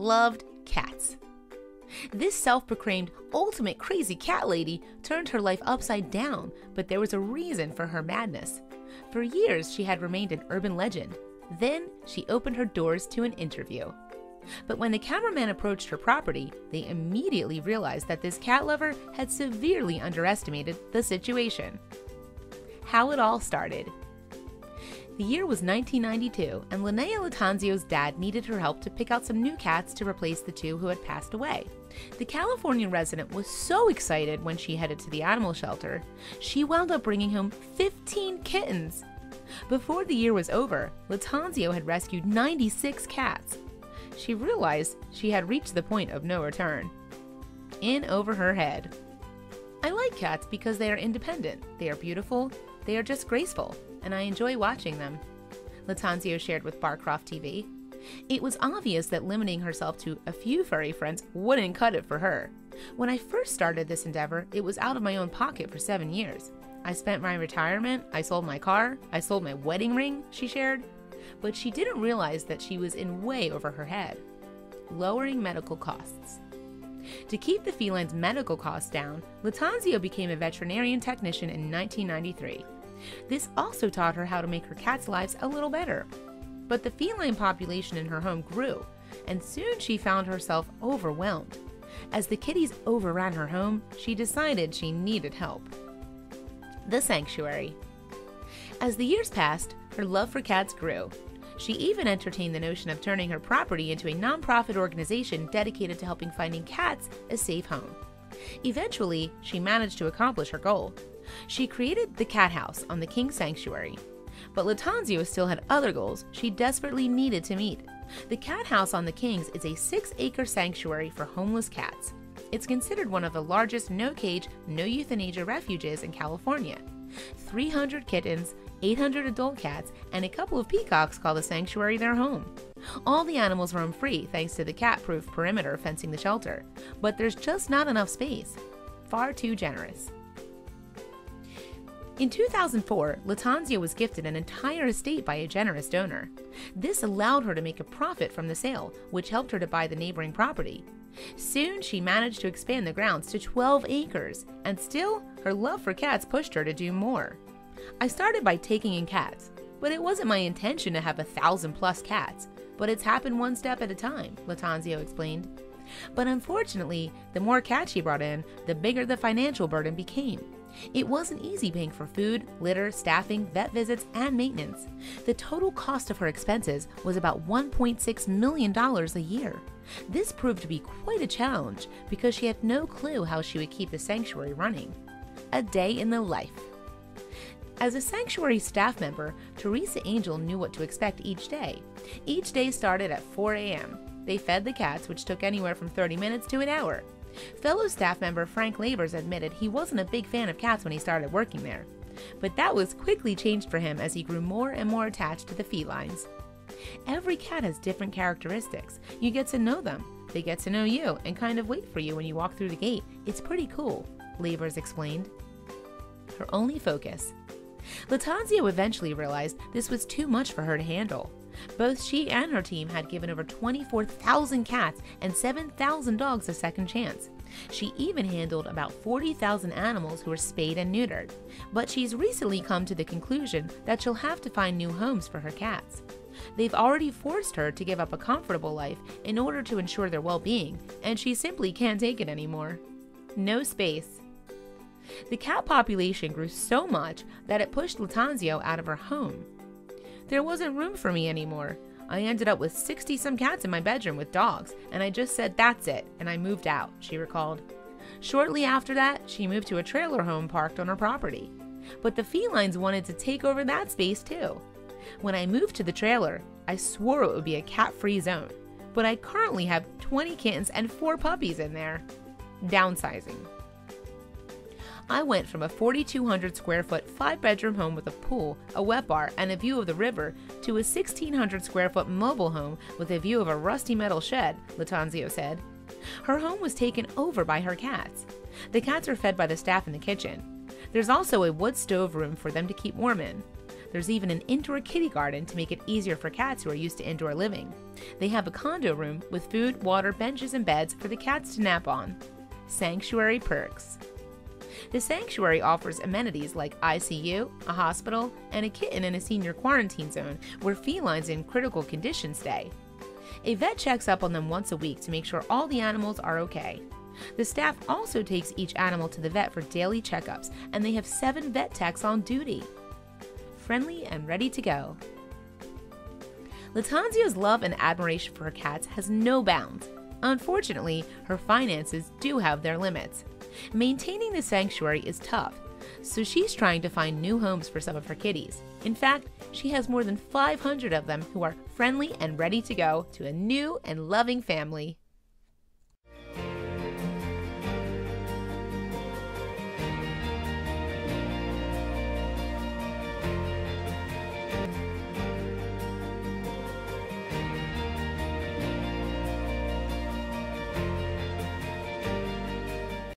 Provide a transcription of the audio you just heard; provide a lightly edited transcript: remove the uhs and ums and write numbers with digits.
loved cats. This self-proclaimed ultimate crazy cat lady turned her life upside down, but there was a reason for her madness. For years, she had remained an urban legend. Then, she opened her doors to an interview. But when the cameraman approached her property, they immediately realized that this cat lover had severely underestimated the situation. How it all started. The year was 1992, and Linnea Latanzio's dad needed her help to pick out some new cats to replace the two who had passed away. The California resident was so excited when she headed to the animal shelter, she wound up bringing home 15 kittens. Before the year was over, Latanzio had rescued 96 cats. She realized she had reached the point of no return. In over her head. I like cats because they are independent, they are beautiful, they are just graceful, and I enjoy watching them, Latanzio shared with Barcroft TV. It was obvious that limiting herself to a few furry friends wouldn't cut it for her. When I first started this endeavor, it was out of my own pocket for 7 years. I spent my retirement, I sold my car, I sold my wedding ring, she shared. But she didn't realize that she was in way over her head. Lowering medical costs. To keep the feline's medical costs down, Latanzio became a veterinarian technician in 1993. This also taught her how to make her cats' lives a little better. But the feline population in her home grew, and soon she found herself overwhelmed. As the kitties overran her home, she decided she needed help. The sanctuary. As the years passed, her love for cats grew. She even entertained the notion of turning her property into a nonprofit organization dedicated to helping finding cats a safe home. Eventually, she managed to accomplish her goal. She created the Cat House on the King Sanctuary. But Latanzio still had other goals she desperately needed to meet. The Cat House on the Kings is a 6-acre sanctuary for homeless cats. It's considered one of the largest no-cage, no-euthanasia refuges in California. 300 kittens, 800 adult cats, and a couple of peacocks call the sanctuary their home. All the animals roam free thanks to the cat-proof perimeter fencing the shelter, but there's just not enough space. Far too generous. In 2004, Latanzio was gifted an entire estate by a generous donor. This allowed her to make a profit from the sale, which helped her to buy the neighboring property. Soon, she managed to expand the grounds to 12 acres, and still, her love for cats pushed her to do more. I started by taking in cats, but it wasn't my intention to have 1,000+ cats, but it's happened one step at a time, Latanzio explained. But unfortunately, the more cats she brought in, the bigger the financial burden became. It wasn't easy paying for food, litter, staffing, vet visits, and maintenance. The total cost of her expenses was about $1.6 million a year. This proved to be quite a challenge because she had no clue how she would keep the sanctuary running. A day in the life. As a sanctuary staff member, Teresa Angel knew what to expect each day. Each day started at 4 a.m. They fed the cats, which took anywhere from 30 minutes to an hour. Fellow staff member Frank Labors admitted he wasn't a big fan of cats when he started working there. But that was quickly changed for him as he grew more and more attached to the felines. Every cat has different characteristics. You get to know them. They get to know you and kind of wait for you when you walk through the gate. It's pretty cool, Labors explained. Her only focus. Latanzio eventually realized this was too much for her to handle. Both she and her team had given over 24,000 cats and 7,000 dogs a second chance. She even handled about 40,000 animals who were spayed and neutered. But she's recently come to the conclusion that she'll have to find new homes for her cats. They've already forced her to give up a comfortable life in order to ensure their well-being, and she simply can't take it anymore. No space. The cat population grew so much that it pushed Latanzio out of her home. There wasn't room for me anymore. I ended up with 60-some cats in my bedroom with dogs, and I just said that's it, and I moved out, she recalled. Shortly after that, she moved to a trailer home parked on her property. But the felines wanted to take over that space too. When I moved to the trailer, I swore it would be a cat-free zone, but I currently have 20 kittens and 4 puppies in there. Downsizing. I went from a 4,200 square foot 5-bedroom home with a pool, a wet bar, and a view of the river to a 1,600 square foot mobile home with a view of a rusty metal shed, Latanzio said. Her home was taken over by her cats. The cats are fed by the staff in the kitchen. There's also a wood stove room for them to keep warm in. There's even an indoor kitty garden to make it easier for cats who are used to indoor living. They have a condo room with food, water, benches, and beds for the cats to nap on. Sanctuary perks. The sanctuary offers amenities like ICU, a hospital, and a kitten in a senior quarantine zone where felines in critical condition stay. A vet checks up on them once a week to make sure all the animals are okay. The staff also takes each animal to the vet for daily checkups, and they have 7 vet techs on duty. Friendly and ready to go. Latanzia's love and admiration for her cats has no bounds. Unfortunately, her finances do have their limits. Maintaining the sanctuary is tough, so she's trying to find new homes for some of her kitties. In fact, she has more than 500 of them who are friendly and ready to go to a new and loving family.